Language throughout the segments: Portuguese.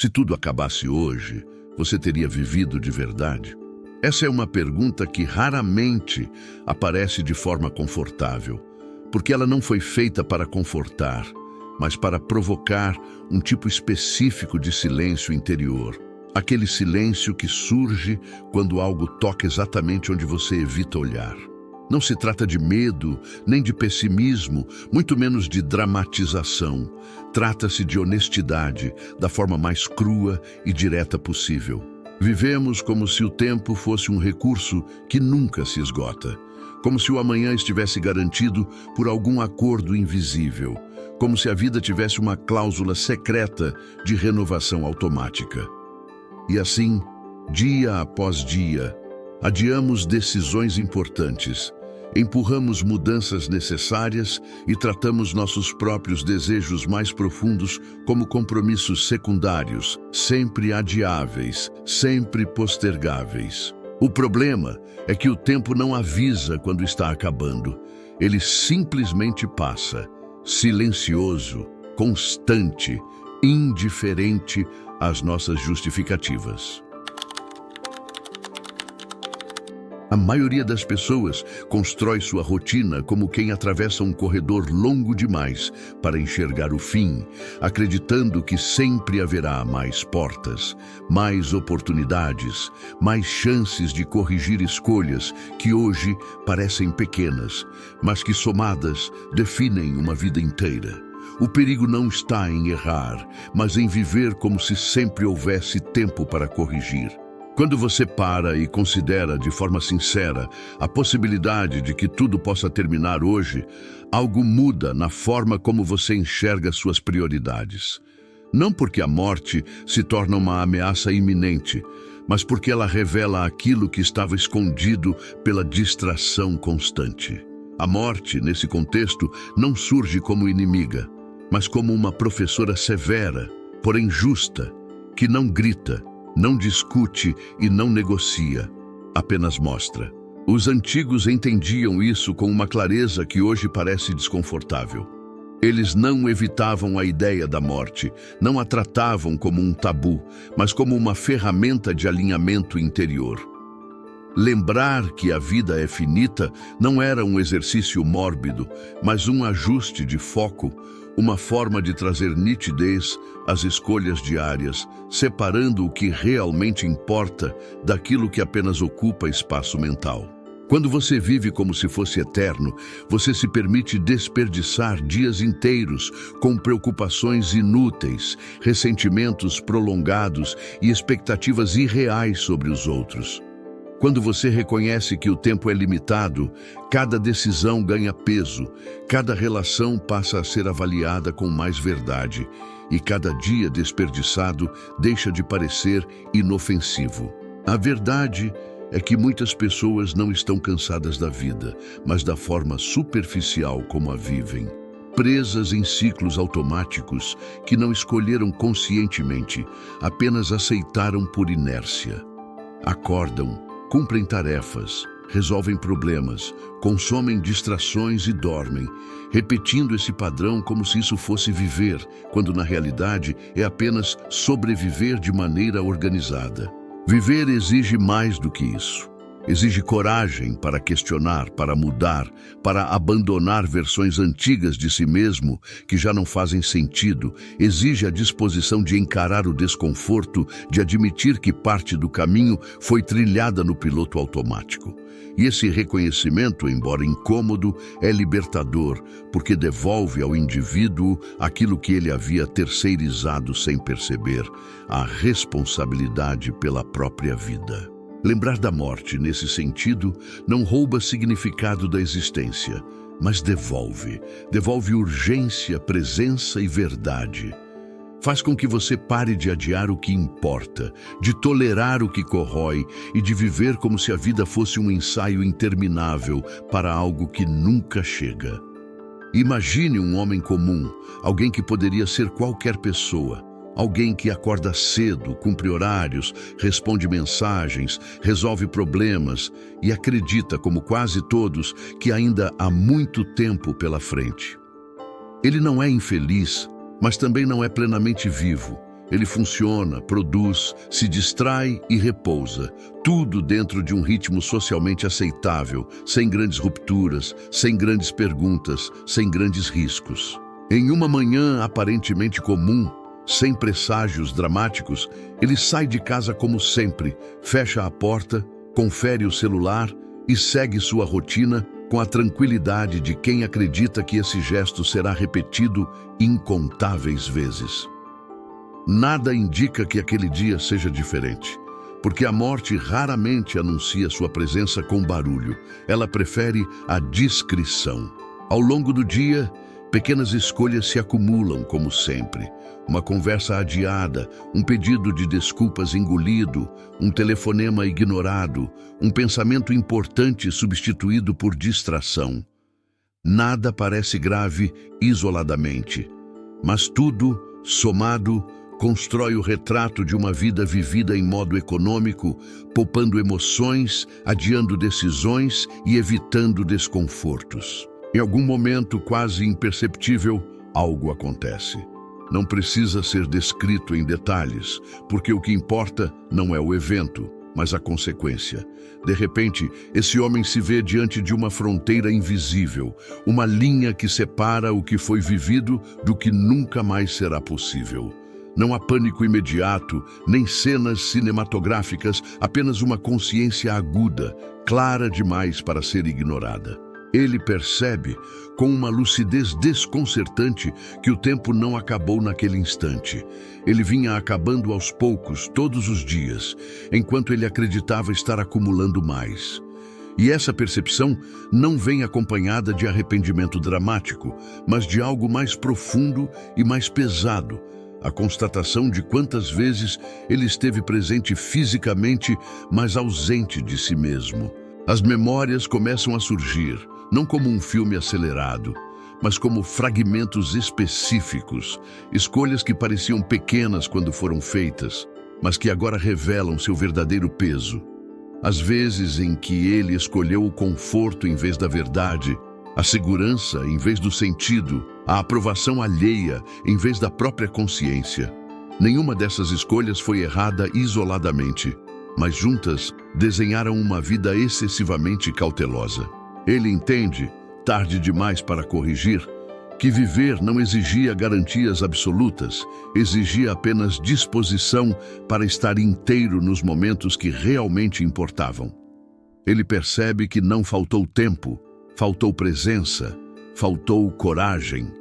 Se tudo acabasse hoje, você teria vivido de verdade? Essa é uma pergunta que raramente aparece de forma confortável, porque ela não foi feita para confortar, mas para provocar um tipo específico de silêncio interior. Aquele silêncio que surge quando algo toca exatamente onde você evita olhar. Não se trata de medo, nem de pessimismo, muito menos de dramatização. Trata-se de honestidade, da forma mais crua e direta possível. Vivemos como se o tempo fosse um recurso que nunca se esgota. Como se o amanhã estivesse garantido por algum acordo invisível. Como se a vida tivesse uma cláusula secreta de renovação automática. E assim, dia após dia, adiamos decisões importantes, empurramos mudanças necessárias e tratamos nossos próprios desejos mais profundos como compromissos secundários, sempre adiáveis, sempre postergáveis. O problema é que o tempo não avisa quando está acabando. Ele simplesmente passa, silencioso, constante, indiferente às nossas justificativas. A maioria das pessoas constrói sua rotina como quem atravessa um corredor longo demais para enxergar o fim, acreditando que sempre haverá mais portas, mais oportunidades, mais chances de corrigir escolhas que hoje parecem pequenas, mas que somadas definem uma vida inteira. O perigo não está em errar, mas em viver como se sempre houvesse tempo para corrigir. Quando você para e considera de forma sincera a possibilidade de que tudo possa terminar hoje, algo muda na forma como você enxerga suas prioridades. Não porque a morte se torna uma ameaça iminente, mas porque ela revela aquilo que estava escondido pela distração constante. A morte, nesse contexto, não surge como inimiga, mas como uma professora severa, porém justa, que não grita, não discute e não negocia, apenas mostra. Os antigos entendiam isso com uma clareza que hoje parece desconfortável. Eles não evitavam a ideia da morte, não a tratavam como um tabu, mas como uma ferramenta de alinhamento interior. Lembrar que a vida é finita não era um exercício mórbido, mas um ajuste de foco, uma forma de trazer nitidez às escolhas diárias, separando o que realmente importa daquilo que apenas ocupa espaço mental. Quando você vive como se fosse eterno, você se permite desperdiçar dias inteiros com preocupações inúteis, ressentimentos prolongados e expectativas irreais sobre os outros. Quando você reconhece que o tempo é limitado, cada decisão ganha peso, cada relação passa a ser avaliada com mais verdade, e cada dia desperdiçado deixa de parecer inofensivo. A verdade é que muitas pessoas não estão cansadas da vida, mas da forma superficial como a vivem. Presas em ciclos automáticos que não escolheram conscientemente, apenas aceitaram por inércia. Acordam, cumprem tarefas, resolvem problemas, consomem distrações e dormem, repetindo esse padrão como se isso fosse viver, quando na realidade é apenas sobreviver de maneira organizada. Viver exige mais do que isso. Exige coragem para questionar, para mudar, para abandonar versões antigas de si mesmo que já não fazem sentido. Exige a disposição de encarar o desconforto, de admitir que parte do caminho foi trilhada no piloto automático. E esse reconhecimento, embora incômodo, é libertador, porque devolve ao indivíduo aquilo que ele havia terceirizado sem perceber, a responsabilidade pela própria vida. Lembrar da morte, nesse sentido, não rouba significado da existência, mas devolve urgência, presença e verdade. Faz com que você pare de adiar o que importa, de tolerar o que corrói e de viver como se a vida fosse um ensaio interminável para algo que nunca chega. Imagine um homem comum, alguém que poderia ser qualquer pessoa. Alguém que acorda cedo, cumpre horários, responde mensagens, resolve problemas e acredita, como quase todos, que ainda há muito tempo pela frente. Ele não é infeliz, mas também não é plenamente vivo. Ele funciona, produz, se distrai e repousa. Tudo dentro de um ritmo socialmente aceitável, sem grandes rupturas, sem grandes perguntas, sem grandes riscos. Em uma manhã aparentemente comum, sem presságios dramáticos, ele sai de casa como sempre, fecha a porta, confere o celular e segue sua rotina com a tranquilidade de quem acredita que esse gesto será repetido incontáveis vezes. Nada indica que aquele dia seja diferente, porque a morte raramente anuncia sua presença com barulho. Ela prefere a discrição. Ao longo do dia, pequenas escolhas se acumulam, como sempre. Uma conversa adiada, um pedido de desculpas engolido, um telefonema ignorado, um pensamento importante substituído por distração. Nada parece grave isoladamente, mas tudo, somado, constrói o retrato de uma vida vivida em modo econômico, poupando emoções, adiando decisões e evitando desconfortos. Em algum momento quase imperceptível, algo acontece. Não precisa ser descrito em detalhes, porque o que importa não é o evento, mas a consequência. De repente, esse homem se vê diante de uma fronteira invisível, uma linha que separa o que foi vivido do que nunca mais será possível. Não há pânico imediato, nem cenas cinematográficas, apenas uma consciência aguda, clara demais para ser ignorada. Ele percebe, com uma lucidez desconcertante, que o tempo não acabou naquele instante. Ele vinha acabando aos poucos, todos os dias, enquanto ele acreditava estar acumulando mais. E essa percepção não vem acompanhada de arrependimento dramático, mas de algo mais profundo e mais pesado. A constatação de quantas vezes ele esteve presente fisicamente, mas ausente de si mesmo. As memórias começam a surgir, não como um filme acelerado, mas como fragmentos específicos, escolhas que pareciam pequenas quando foram feitas, mas que agora revelam seu verdadeiro peso. As vezes em que ele escolheu o conforto em vez da verdade, a segurança em vez do sentido, a aprovação alheia em vez da própria consciência. Nenhuma dessas escolhas foi errada isoladamente, mas juntas desenharam uma vida excessivamente cautelosa. Ele entende, tarde demais para corrigir, que viver não exigia garantias absolutas, exigia apenas disposição para estar inteiro nos momentos que realmente importavam. Ele percebe que não faltou tempo, faltou presença, faltou coragem,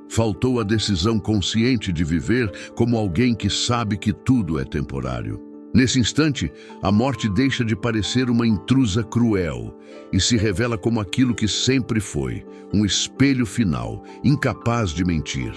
faltou a decisão consciente de viver como alguém que sabe que tudo é temporário. Nesse instante, a morte deixa de parecer uma intrusa cruel e se revela como aquilo que sempre foi, um espelho final, incapaz de mentir.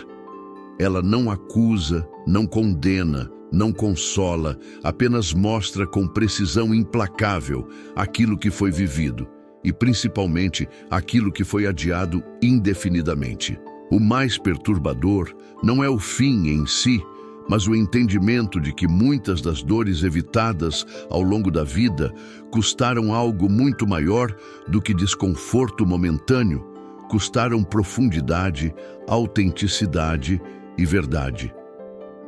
Ela não acusa, não condena, não consola, apenas mostra com precisão implacável aquilo que foi vivido e, principalmente, aquilo que foi adiado indefinidamente. O mais perturbador não é o fim em si, mas o entendimento de que muitas das dores evitadas ao longo da vida custaram algo muito maior do que desconforto momentâneo, custaram profundidade, autenticidade e verdade.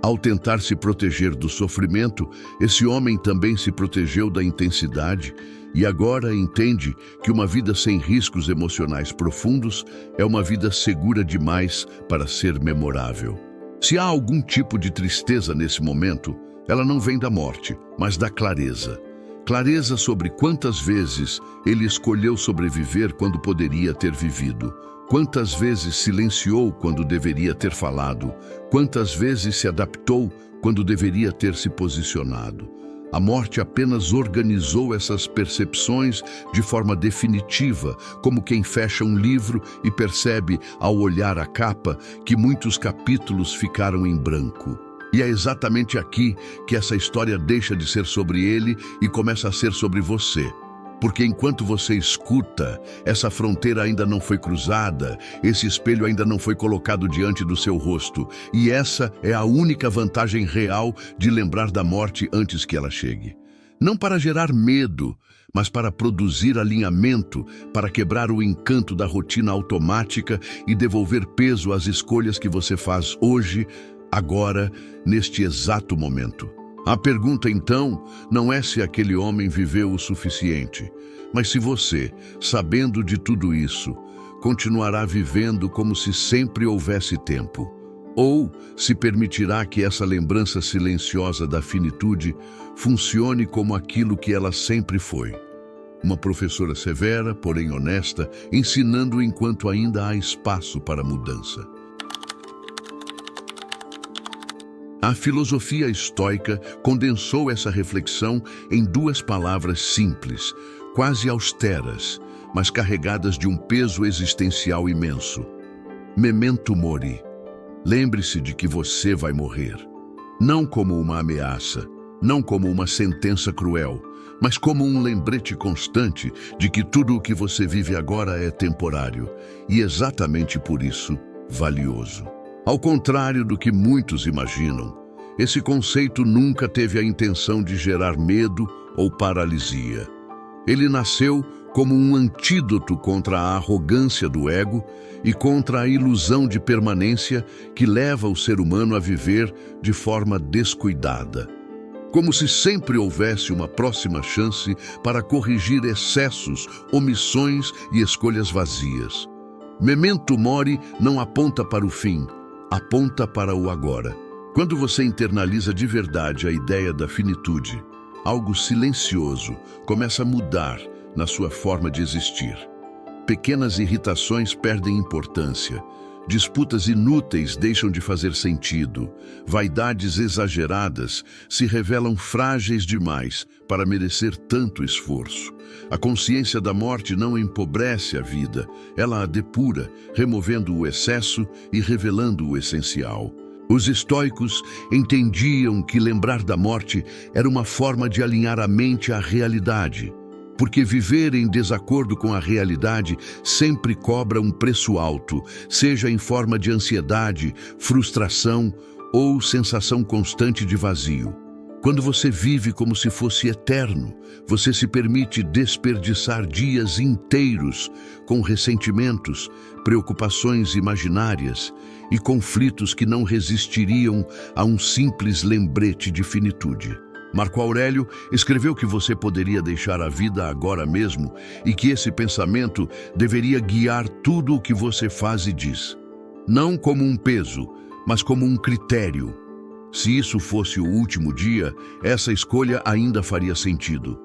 Ao tentar se proteger do sofrimento, esse homem também se protegeu da intensidade e agora entende que uma vida sem riscos emocionais profundos é uma vida segura demais para ser memorável. Se há algum tipo de tristeza nesse momento, ela não vem da morte, mas da clareza. Clareza sobre quantas vezes ele escolheu sobreviver quando poderia ter vivido. Quantas vezes silenciou quando deveria ter falado. Quantas vezes se adaptou quando deveria ter se posicionado. A morte apenas organizou essas percepções de forma definitiva, como quem fecha um livro e percebe, ao olhar a capa, que muitos capítulos ficaram em branco. E é exatamente aqui que essa história deixa de ser sobre ele e começa a ser sobre você. Porque enquanto você escuta, essa fronteira ainda não foi cruzada, esse espelho ainda não foi colocado diante do seu rosto. E essa é a única vantagem real de lembrar da morte antes que ela chegue. Não para gerar medo, mas para produzir alinhamento, para quebrar o encanto da rotina automática e devolver peso às escolhas que você faz hoje, agora, neste exato momento. A pergunta, então, não é se aquele homem viveu o suficiente, mas se você, sabendo de tudo isso, continuará vivendo como se sempre houvesse tempo, ou se permitirá que essa lembrança silenciosa da finitude funcione como aquilo que ela sempre foi. Uma professora severa, porém honesta, ensinando enquanto ainda há espaço para mudança. A filosofia estoica condensou essa reflexão em duas palavras simples, quase austeras, mas carregadas de um peso existencial imenso. Memento mori. Lembre-se de que você vai morrer. Não como uma ameaça, não como uma sentença cruel, mas como um lembrete constante de que tudo o que você vive agora é temporário e exatamente por isso valioso. Ao contrário do que muitos imaginam, esse conceito nunca teve a intenção de gerar medo ou paralisia. Ele nasceu como um antídoto contra a arrogância do ego e contra a ilusão de permanência que leva o ser humano a viver de forma descuidada. Como se sempre houvesse uma próxima chance para corrigir excessos, omissões e escolhas vazias. Memento mori não aponta para o fim, aponta para o agora. Quando você internaliza de verdade a ideia da finitude, algo silencioso começa a mudar na sua forma de existir. Pequenas irritações perdem importância, disputas inúteis deixam de fazer sentido, vaidades exageradas se revelam frágeis demais para merecer tanto esforço. A consciência da morte não empobrece a vida, ela a depura, removendo o excesso e revelando o essencial. Os estoicos entendiam que lembrar da morte era uma forma de alinhar a mente à realidade, porque viver em desacordo com a realidade sempre cobra um preço alto, seja em forma de ansiedade, frustração ou sensação constante de vazio. Quando você vive como se fosse eterno, você se permite desperdiçar dias inteiros com ressentimentos, preocupações imaginárias e conflitos que não resistiriam a um simples lembrete de finitude. Marco Aurélio escreveu que você poderia deixar a vida agora mesmo e que esse pensamento deveria guiar tudo o que você faz e diz. Não como um peso, mas como um critério. Se isso fosse o último dia, essa escolha ainda faria sentido.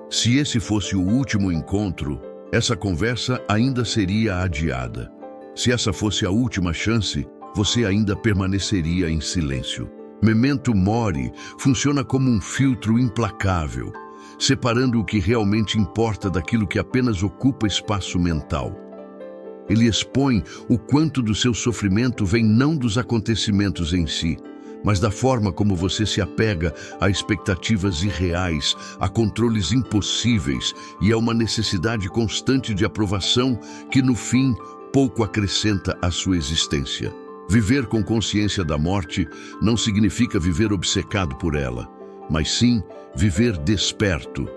Se esse fosse o último encontro, essa conversa ainda seria adiada. Se essa fosse a última chance, você ainda permaneceria em silêncio. Memento mori funciona como um filtro implacável, separando o que realmente importa daquilo que apenas ocupa espaço mental. Ele expõe o quanto do seu sofrimento vem não dos acontecimentos em si, mas da forma como você se apega a expectativas irreais, a controles impossíveis e a uma necessidade constante de aprovação que, no fim, pouco acrescenta à sua existência. Viver com consciência da morte não significa viver obcecado por ela, mas sim viver desperto.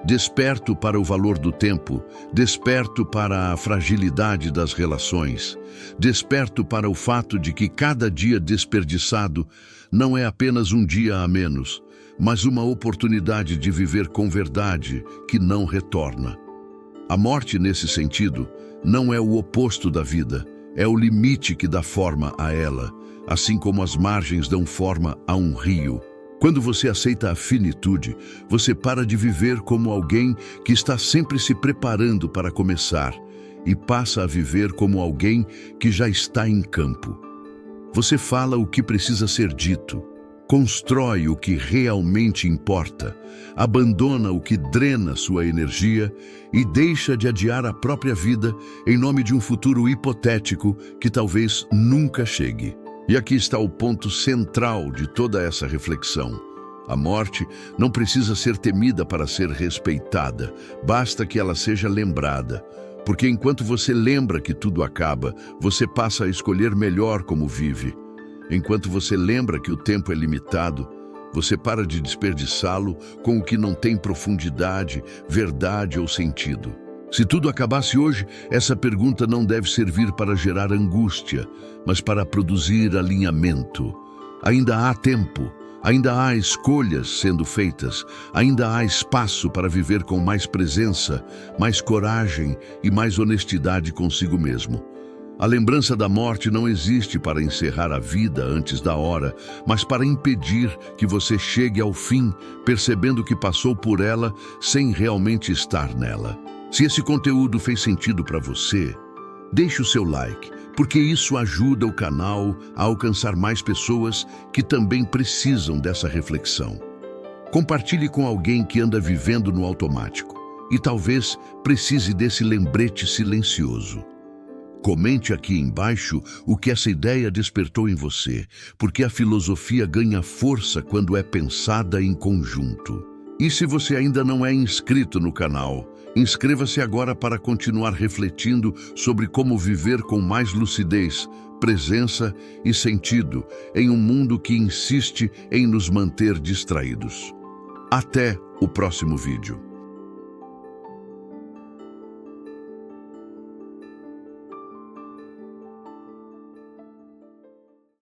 Desperto para o valor do tempo, desperto para a fragilidade das relações, desperto para o fato de que cada dia desperdiçado não é apenas um dia a menos, mas uma oportunidade de viver com verdade que não retorna. A morte, nesse sentido, não é o oposto da vida, é o limite que dá forma a ela, assim como as margens dão forma a um rio. Quando você aceita a finitude, você para de viver como alguém que está sempre se preparando para começar e passa a viver como alguém que já está em campo. Você fala o que precisa ser dito, constrói o que realmente importa, abandona o que drena sua energia e deixa de adiar a própria vida em nome de um futuro hipotético que talvez nunca chegue. E aqui está o ponto central de toda essa reflexão. A morte não precisa ser temida para ser respeitada, basta que ela seja lembrada. Porque enquanto você lembra que tudo acaba, você passa a escolher melhor como vive. Enquanto você lembra que o tempo é limitado, você para de desperdiçá-lo com o que não tem profundidade, verdade ou sentido. Se tudo acabasse hoje, essa pergunta não deve servir para gerar angústia, mas para produzir alinhamento. Ainda há tempo, ainda há escolhas sendo feitas, ainda há espaço para viver com mais presença, mais coragem e mais honestidade consigo mesmo. A lembrança da morte não existe para encerrar a vida antes da hora, mas para impedir que você chegue ao fim, percebendo que passou por ela sem realmente estar nela. Se esse conteúdo fez sentido para você, deixe o seu like, porque isso ajuda o canal a alcançar mais pessoas que também precisam dessa reflexão. Compartilhe com alguém que anda vivendo no automático e talvez precise desse lembrete silencioso. Comente aqui embaixo o que essa ideia despertou em você, porque a filosofia ganha força quando é pensada em conjunto. E se você ainda não é inscrito no canal, inscreva-se agora para continuar refletindo sobre como viver com mais lucidez, presença e sentido em um mundo que insiste em nos manter distraídos. Até o próximo vídeo.